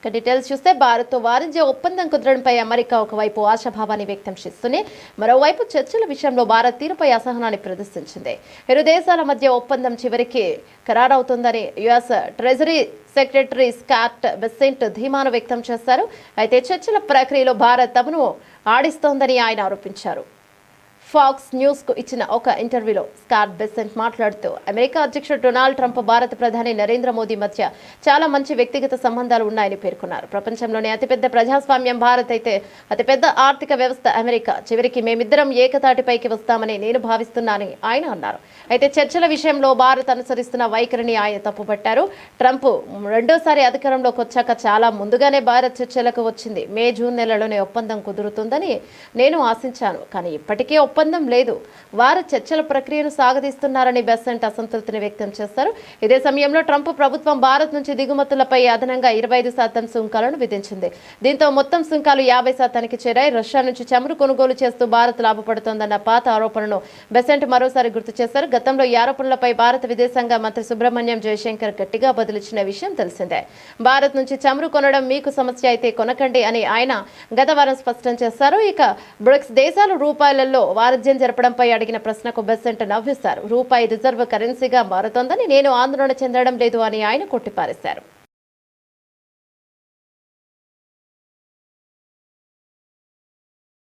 Details చూస్తే భారత్తో వాణిజ్య ఒప్పందం కుదరడంపై అమెరికా ఒకవైపు ఆశాభావాన్ని వ్యక్తం చేస్తూనే మరోవైపు చర్చల విషయంలో భారత్ తీరుపై అసహనాన్ని ప్రదర్శించింది. ఇరు దేశాల మధ్య ఒప్పందం చివరికి ఖరారవుతుందని US treasury secretary Scott Bessent ధీమాను వ్యక్తం చేశారు. అయితే చర్చల ప్రక్రియలో భారత్ తమను ఆడిస్తోందని ఆయన ఆరోపించారు. ఫాక్స్ న్యూస్ కు ఇచ్చిన ఒక ఇంటర్వ్యూలో స్కాట్ బెసెంట్ మాట్లాడుతూ అమెరికా అధ్యక్షుడు డొనాల్డ్ ట్రంప్ భారత ప్రధాని నరేంద్ర మోదీ మధ్య చాలా మంచి వ్యక్తిగత సంబంధాలు ఉన్నాయని పేర్కొన్నారు. ప్రపంచంలోనే అతిపెద్ద ప్రజాస్వామ్యం భారత్ అయితే అతిపెద్ద ఆర్థిక వ్యవస్థ అమెరికా. చివరికి మేమిద్దరం ఏకతాటిపైకి వస్తామని నేను భావిస్తున్నానని ఆయన అన్నారు. అయితే చర్చల విషయంలో భారత్ అనుసరిస్తున్న వైఖరిని ఆయన తప్పుపట్టారు. ట్రంప్ రెండోసారి అధికారంలోకి వచ్చాక చాలా ముందుగానే భారత్ చర్చలకు వచ్చింది. మే జూన్ నెలలోనే ఒప్పందం కుదురుతుందని నేను ఆశించాను, కానీ ఇప్పటికీ ఒప్పందం లేదు. వారు చర్చల ప్రక్రియను సాగదీస్తున్నారని బెసెంట్ అసంతృప్తిని వ్యక్తం చేశారు. ఇదే సమయంలో ట్రంప్ ప్రభుత్వం భారత్ నుంచి దిగుమతులపై అదనంగా 25% సుంకాలను విధించింది. దీంతో మొత్తం సుంకాలు 50%కి చేరాయి. రష్యా నుంచి చమురు కొనుగోలు చేస్తూ భారత్ లాభపడుతోందన్న పాత ఆరోపణను బెసెంట్ మరోసారి గుర్తు చేశారు. గతంలో ఈ ఆరోపణలపై భారత విదేశాంగ మంత్రి సుబ్రహ్మణ్యం జయశంకర్ గట్టిగా బదులిచ్చిన విషయం తెలిసిందే. భారత్ నుంచి చమురు కొనడం మీకు సమస్య అయితే కొనకండి అని ఆయన గత వారం స్పష్టం చేశారు. ఇక బ్రిక్స్ దేశాలు రూపాయలలో వాణిజ్యం జరపడంపై అడిగిన ప్రశ్నకు బెసెంట్ నవ్వేశారు. రూపాయి రిజర్వ్ కరెన్సీగా మారుతోందని నేను ఆందోళన చెందడం లేదు అని ఆయన కొట్టిపారేశారు.